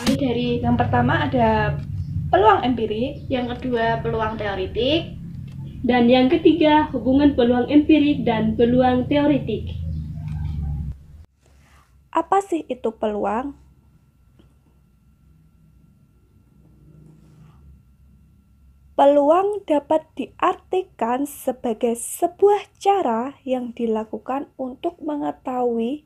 Ini dari yang pertama ada peluang empirik, yang kedua peluang teoritik, dan yang ketiga hubungan peluang empirik dan peluang teoritik. Apa sih itu peluang? Peluang dapat diartikan sebagai sebuah cara yang dilakukan untuk mengetahui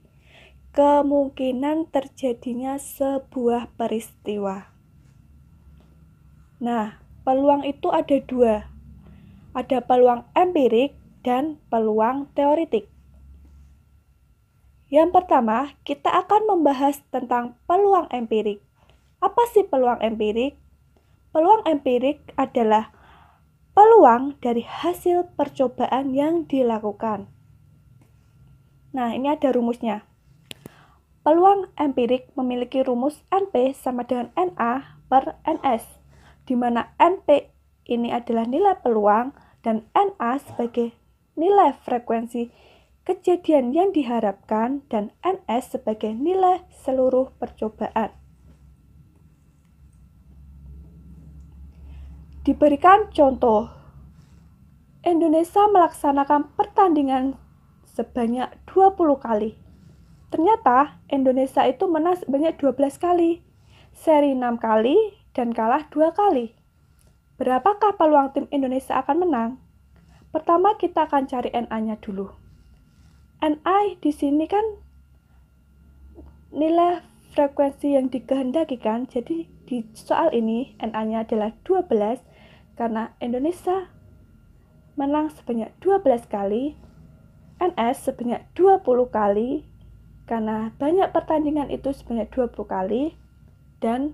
kemungkinan terjadinya sebuah peristiwa. Nah, peluang itu ada dua. Ada peluang empirik dan peluang teoritik. Yang pertama, kita akan membahas tentang peluang empirik. Apa sih peluang empirik? Peluang empirik adalah peluang dari hasil percobaan yang dilakukan. Nah, ini ada rumusnya. Peluang empirik memiliki rumus NP sama dengan NA per NS, di mana NP ini adalah nilai peluang dan NA sebagai nilai frekuensi kejadian yang diharapkan dan NS sebagai nilai seluruh percobaan. Diberikan contoh, Indonesia melaksanakan pertandingan sebanyak 20 kali. Ternyata Indonesia itu menang sebanyak 12 kali, seri 6 kali, dan kalah 2 kali. Berapakah peluang tim Indonesia akan menang? Pertama kita akan cari NA-nya dulu. NA di sini kan nilai frekuensi yang dikehendaki kan, jadi di soal ini NA-nya adalah 12 karena Indonesia menang sebanyak 12 kali, NS sebanyak 20 kali, karena banyak pertandingan itu sebanyak 20 kali, dan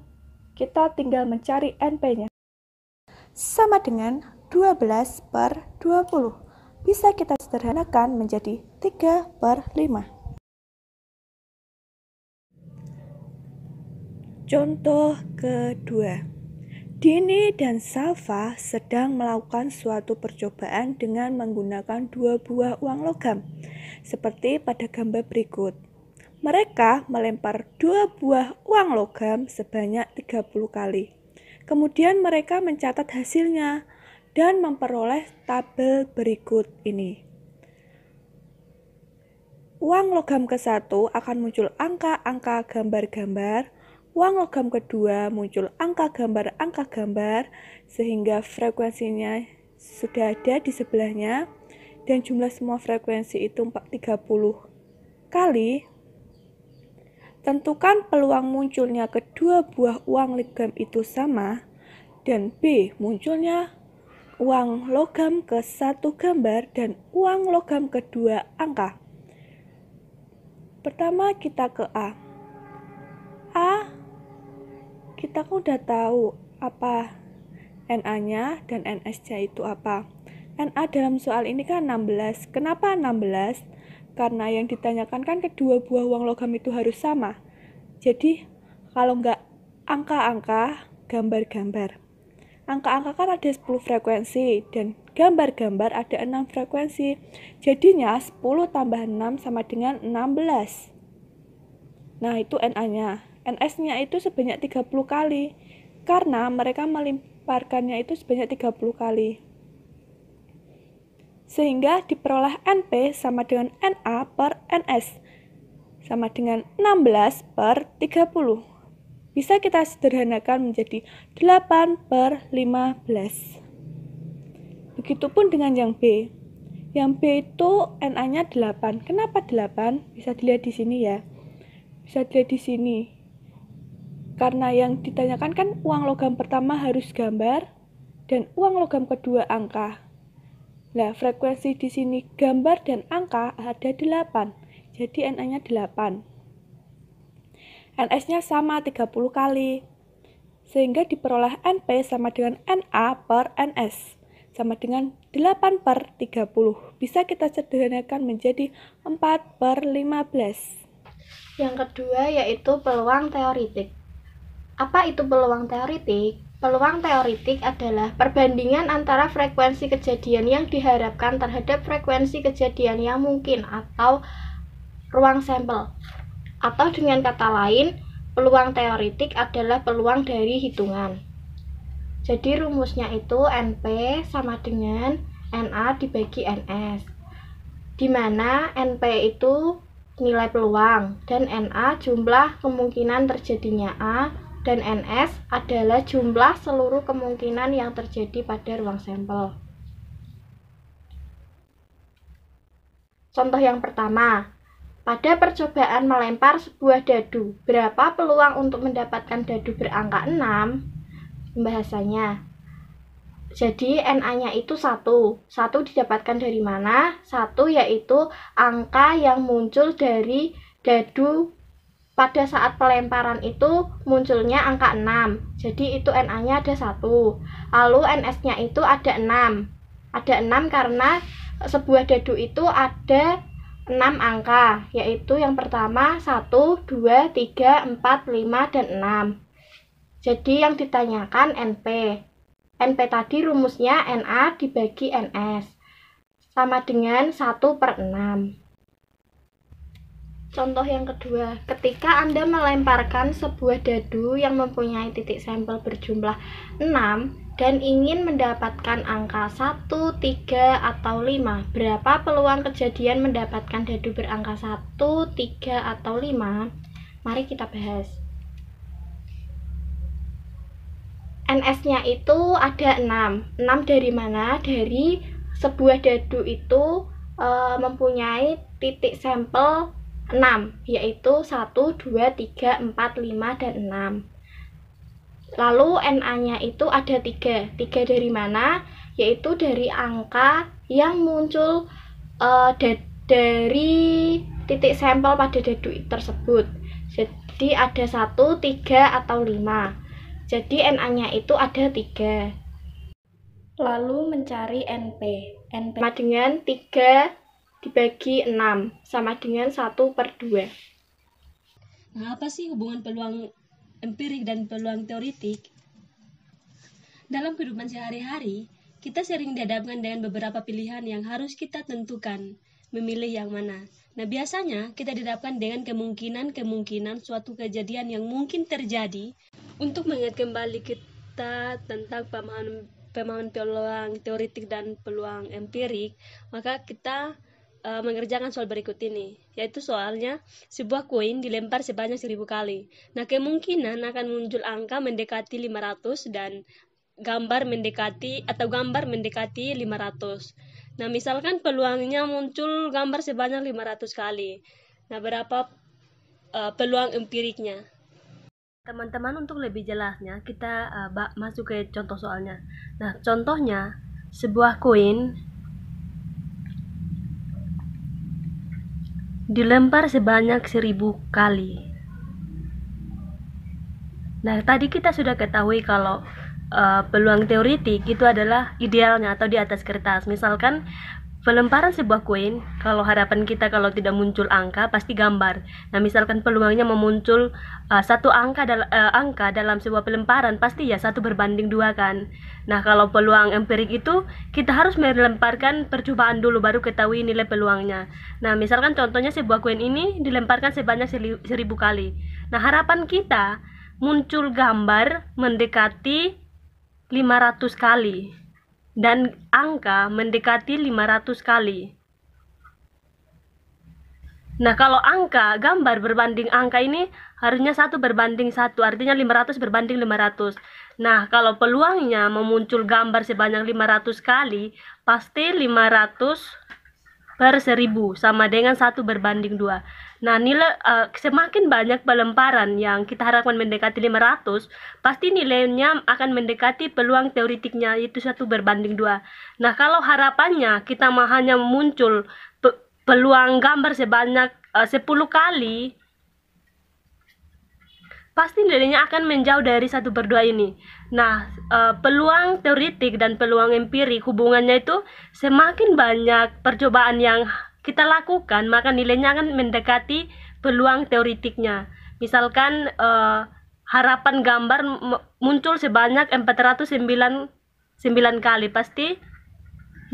kita tinggal mencari NP-nya. Sama dengan 12 per 20. Bisa kita sederhanakan menjadi 3 per 5. Contoh kedua. Dini dan Salva sedang melakukan suatu percobaan dengan menggunakan 2 buah uang logam, seperti pada gambar berikut. Mereka melempar 2 buah uang logam sebanyak 30 kali. Kemudian mereka mencatat hasilnya dan memperoleh tabel berikut ini. Uang logam ke-1 akan muncul angka-angka gambar-gambar, uang logam kedua muncul angka gambar, sehingga frekuensinya sudah ada di sebelahnya, dan jumlah semua frekuensi itu 30 kali. Tentukan peluang munculnya kedua buah uang logam itu sama, dan B munculnya uang logam ke-1 gambar dan uang logam kedua angka. Pertama kita ke A. Kita kan udah tahu apa NA-nya dan NS-nya itu apa. NA dalam soal ini kan 16. Kenapa 16? Karena yang ditanyakan kan kedua buah uang logam itu harus sama. Jadi kalau nggak angka-angka, gambar-gambar. Angka-angka kan ada 10 frekuensi dan gambar-gambar ada 6 frekuensi. Jadinya 10 tambah 6 sama dengan 16. Nah, itu NA-nya. NS-nya itu sebanyak 30 kali, karena mereka melemparkannya itu sebanyak 30 kali. Sehingga diperoleh NP sama dengan NA per NS, sama dengan 16 per 30. Bisa kita sederhanakan menjadi 8 per 15. Begitupun dengan yang B. Yang B itu NA-nya 8. Kenapa 8? Bisa dilihat di sini ya. Bisa dilihat di sini. Karena yang ditanyakan kan uang logam pertama harus gambar dan uang logam kedua angka. Nah, frekuensi di sini gambar dan angka ada 8. Jadi NA-nya 8. NS-nya sama 30 kali. Sehingga diperoleh NP sama dengan NA per NS. Sama dengan 8 per 30. Bisa kita sederhanakan menjadi 4 per 15. Yang kedua yaitu peluang teoritik. Apa itu peluang teoritik? Peluang teoritik adalah perbandingan antara frekuensi kejadian yang diharapkan terhadap frekuensi kejadian yang mungkin atau ruang sampel. Atau dengan kata lain, peluang teoritik adalah peluang dari hitungan. Jadi rumusnya itu NP sama dengan NA dibagi NS, di mana NP itu nilai peluang dan NA jumlah kemungkinan terjadinya A, dan NS adalah jumlah seluruh kemungkinan yang terjadi pada ruang sampel. Contoh yang pertama, pada percobaan melempar sebuah dadu, berapa peluang untuk mendapatkan dadu berangka 6? Pembahasannya. Jadi NA-nya itu 1. 1 didapatkan dari mana? 1 yaitu angka yang muncul dari dadu pada saat pelemparan itu munculnya angka 6. Jadi itu NA-nya ada 1. Lalu NS-nya itu ada 6. Ada 6 karena sebuah dadu itu ada 6 angka, yaitu yang pertama 1, 2, 3, 4, 5, dan 6. Jadi yang ditanyakan NP. NP tadi rumusnya NA dibagi NS, sama dengan 1/6. Contoh yang kedua, ketika Anda melemparkan sebuah dadu yang mempunyai titik sampel berjumlah 6 dan ingin mendapatkan angka 1, 3, atau 5, berapa peluang kejadian mendapatkan dadu berangka 1, 3, atau 5? Mari kita bahas. NS-nya itu ada 6. 6 dari mana? Dari sebuah dadu itu mempunyai titik sampel 6, yaitu 1, 2, 3, 4, 5, dan 6. Lalu NA-nya itu ada 3. 3 dari mana? Yaitu dari angka yang muncul dari titik sampel pada dadu tersebut. Jadi ada 1, 3, atau 5. Jadi NA-nya itu ada 3. Lalu mencari NP. NP sama dengan 3 dibagi 6, sama dengan 1/2. Nah, apa sih hubungan peluang empirik dan peluang teoritik? Dalam kehidupan sehari-hari, kita sering dihadapkan dengan beberapa pilihan yang harus kita tentukan, memilih yang mana. Nah, biasanya kita dihadapkan dengan kemungkinan suatu kejadian yang mungkin terjadi. Untuk mengingat kembali kita tentang pemahaman peluang teoritik dan peluang empirik, maka kita mengerjakan soal berikut ini, yaitu soalnya sebuah koin dilempar sebanyak 1000 kali. Nah, kemungkinan akan muncul angka mendekati 500 dan gambar mendekati 500. Nah, misalkan peluangnya muncul gambar sebanyak 500 kali. Nah, berapa peluang empiriknya? Teman-teman, untuk lebih jelasnya kita masuk ke contoh soalnya. Nah, contohnya sebuah koin dilempar sebanyak 1000 kali. Nah, tadi kita sudah ketahui kalau peluang teoritik itu adalah idealnya atau di atas kertas. Misalkan pelemparan sebuah koin, kalau harapan kita kalau tidak muncul angka pasti gambar. Nah, misalkan peluangnya memuncul satu angka dalam sebuah pelemparan, pasti ya 1/2 kan. Nah, kalau peluang empirik itu kita harus melemparkan percobaan dulu baru ketahui nilai peluangnya. Nah, misalkan contohnya sebuah koin ini dilemparkan sebanyak 1000 kali. Nah, harapan kita muncul gambar mendekati 500 kali. Dan angka mendekati 500 kali. Nah, kalau gambar berbanding angka ini harusnya 1/1, artinya 500/500. Nah, kalau peluangnya memuncul gambar sebanyak 500 kali, pasti 500/1000 sama dengan 1/2. Nah, nilai semakin banyak pelemparan yang kita harapkan mendekati 500, pasti nilainya akan mendekati peluang teoritiknya, itu 1/2. Nah, kalau harapannya kita hanya muncul peluang gambar sebanyak 10 kali, pasti nilainya akan menjauh dari 1/2 ini. Nah, peluang teoritik dan peluang empirik hubungannya itu semakin banyak percobaan yang kita lakukan, maka nilainya akan mendekati peluang teoritiknya. Misalkan harapan gambar muncul sebanyak 499 kali, pasti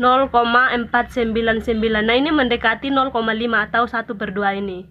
0,499. Nah, ini mendekati 0,5 atau 1/2 ini.